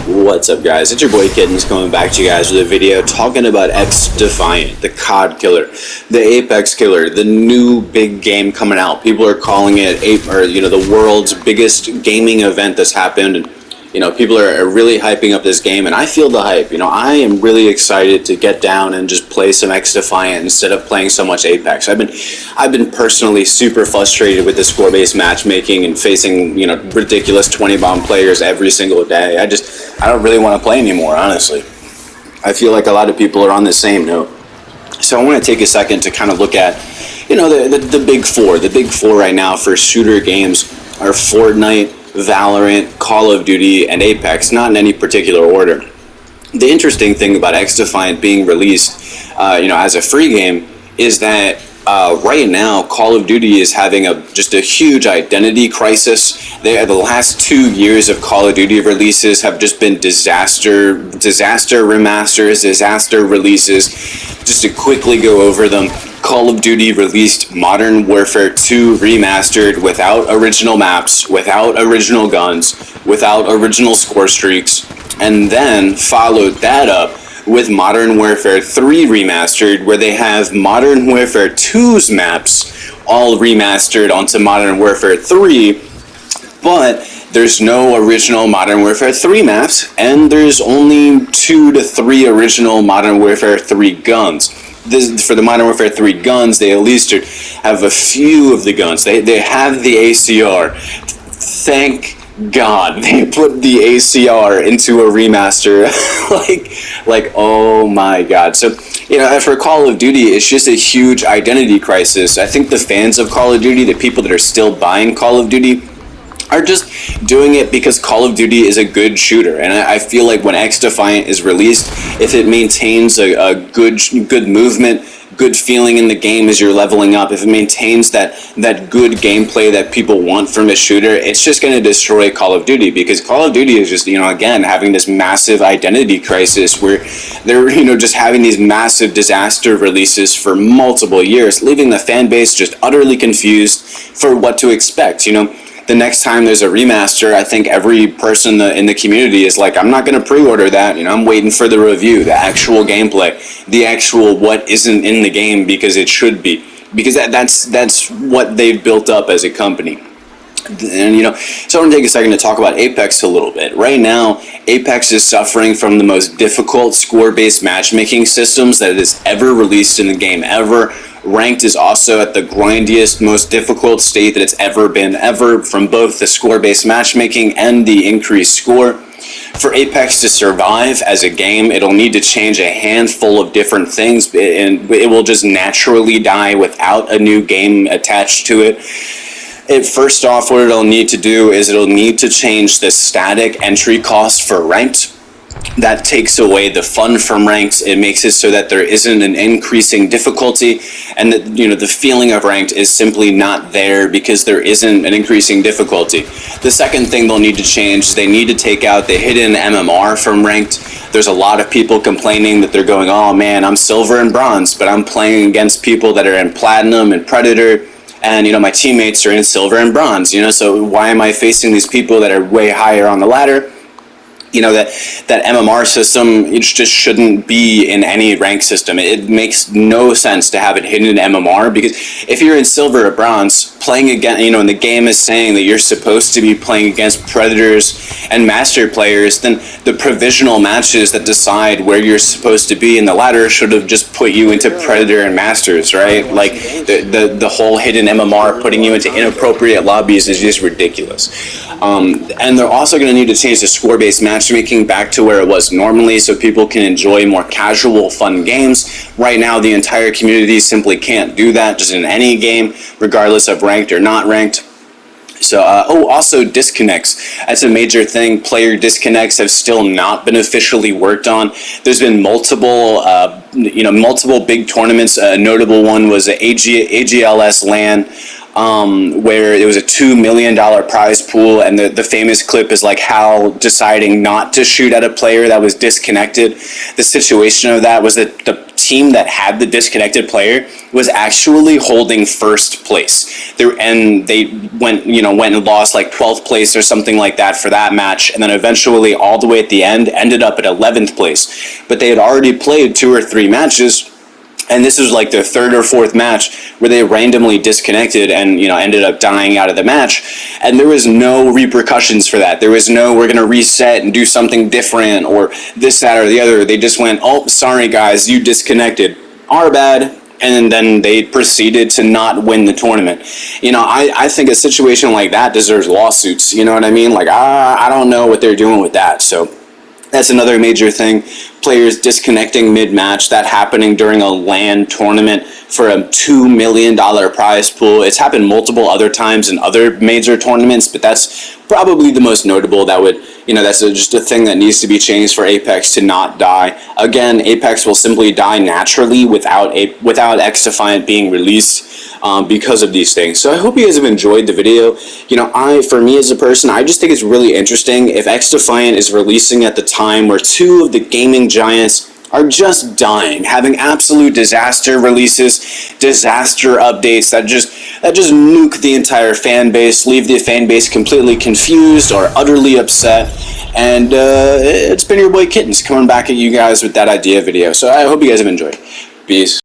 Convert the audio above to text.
What's up, guys? It's your boy Kittens coming back to you guys with a video talking about Xdefiant, the COD killer, the Apex killer, the new big game coming out. People are calling it the world's biggest gaming event that's happened. And, people are really hyping up this game, and I feel the hype. I am really excited to get down and just play some Xdefiant instead of playing so much Apex. I've been personally super frustrated with the score-based matchmaking and facing, ridiculous 20-bomb players every single day. I don't really want to play anymore, honestly. I feel like a lot of people are on the same note. So I want to take a second to kind of look at, the big four. The big four right now for shooter games are Fortnite, Valorant, Call of Duty, and Apex, not in any particular order. The interesting thing about Xdefiant being released, as a free game, is that right now Call of Duty is having just a huge identity crisis. The last 2 years of Call of Duty releases have just been disaster remasters, disaster releases. Just to quickly go over them, Call of Duty released Modern Warfare 2 Remastered without original maps, without original guns, without original score streaks, and then followed that up with Modern Warfare 3 Remastered, where they have Modern Warfare 2's maps all remastered onto Modern Warfare 3, but there's no original Modern Warfare 3 maps, and there's only 2 to 3 original Modern Warfare 3 guns. For the Modern Warfare 3 guns, they at least have a few of the guns. They have the ACR. Thank God they put the ACR into a remaster. like oh my God. So for Call of Duty, it's just a huge identity crisis. I think the fans of Call of Duty, the people that are still buying Call of Duty, are just doing it because Call of Duty is a good shooter. And I feel like when Xdefiant is released, if it maintains a good movement, good feeling in the game as you're leveling up, if it maintains that good gameplay that people want from a shooter, it's just going to destroy Call of Duty, because Call of Duty is just, again, having this massive identity crisis where they're, just having these massive disaster releases for multiple years, leaving the fan base just utterly confused for what to expect. The next time there's a remaster, I think every person in the community is like, I'm not going to pre-order that. I'm waiting for the review, the actual gameplay, the actual what isn't in the game because it should be. Because that's what they've built up as a company. And, so I want to take a second to talk about Apex a little bit. Right now, Apex is suffering from the most difficult score-based matchmaking systems that it has ever released in the game ever. Ranked is also at the grindiest, most difficult state that it's ever been, from both the score-based matchmaking and the increased score. For Apex to survive as a game, it'll need to change a handful of different things, and it will just naturally die without a new game attached to it. First off, what it'll need to do is it'll need to change the static entry cost for ranked. That takes away the fun from ranked. It makes it so that there isn't an increasing difficulty, and that the feeling of ranked is simply not there because there isn't an increasing difficulty. The second thing they'll need to change is they need to take out the hidden MMR from ranked. There's a lot of people complaining that they're going, oh man, I'm silver and bronze, but I'm playing against people that are in platinum and predator, and my teammates are in silver and bronze. So why am I facing these people that are way higher on the ladder? That MMR system, it just shouldn't be in any rank system. It makes no sense to have it hidden in MMR, because if you're in silver or bronze, playing against, and the game is saying that you're supposed to be playing against predators and master players, then the provisional matches that decide where you're supposed to be in the ladder should have just put you into predator and masters, right? Like the whole hidden MMR putting you into inappropriate lobbies is just ridiculous. And they're also going to need to change the score-based matchmaking back to where it was normally, so people can enjoy more casual, fun games. Right now, the entire community simply can't do that, just in any game, regardless of ranked or not ranked. So, also disconnects. That's a major thing. Player disconnects have still not been officially worked on. There's been multiple big tournaments. A notable one was the AGLS LAN. where it was a $2 million prize pool, and the famous clip is like Hal deciding not to shoot at a player that was disconnected. The situation of that was that the team that had the disconnected player was actually holding first place. And they went and lost like 12th place or something like that for that match, and then eventually all the way at the end ended up at 11th place. But they had already played 2 or 3 matches, and this was like their 3rd or 4th match where they randomly disconnected and ended up dying out of the match. And there was no repercussions for that. There was no, we're gonna reset and do something different or this, that, or the other. They just went, oh, sorry guys, you disconnected, our bad. And then they proceeded to not win the tournament. I think a situation like that deserves lawsuits. You know what I mean? Like, I don't know what they're doing with that. So that's another major thing. Players disconnecting mid-match, that happening during a LAN tournament for a $2 million prize pool. It's happened multiple other times in other major tournaments, but that's probably the most notable. That's just a thing that needs to be changed for Apex to not die. Again, Apex will simply die naturally without Xdefiant being released because of these things. So I hope you guys have enjoyed the video. For me as a person, I just think it's really interesting if Xdefiant is releasing at the time where 2 of the gaming giants are just dying, having absolute disaster releases, disaster updates that just nuke the entire fan base, leave the fan base completely confused or utterly upset. And it's been your boy Kittens coming back at you guys with that idea video. So I hope you guys have enjoyed. Peace.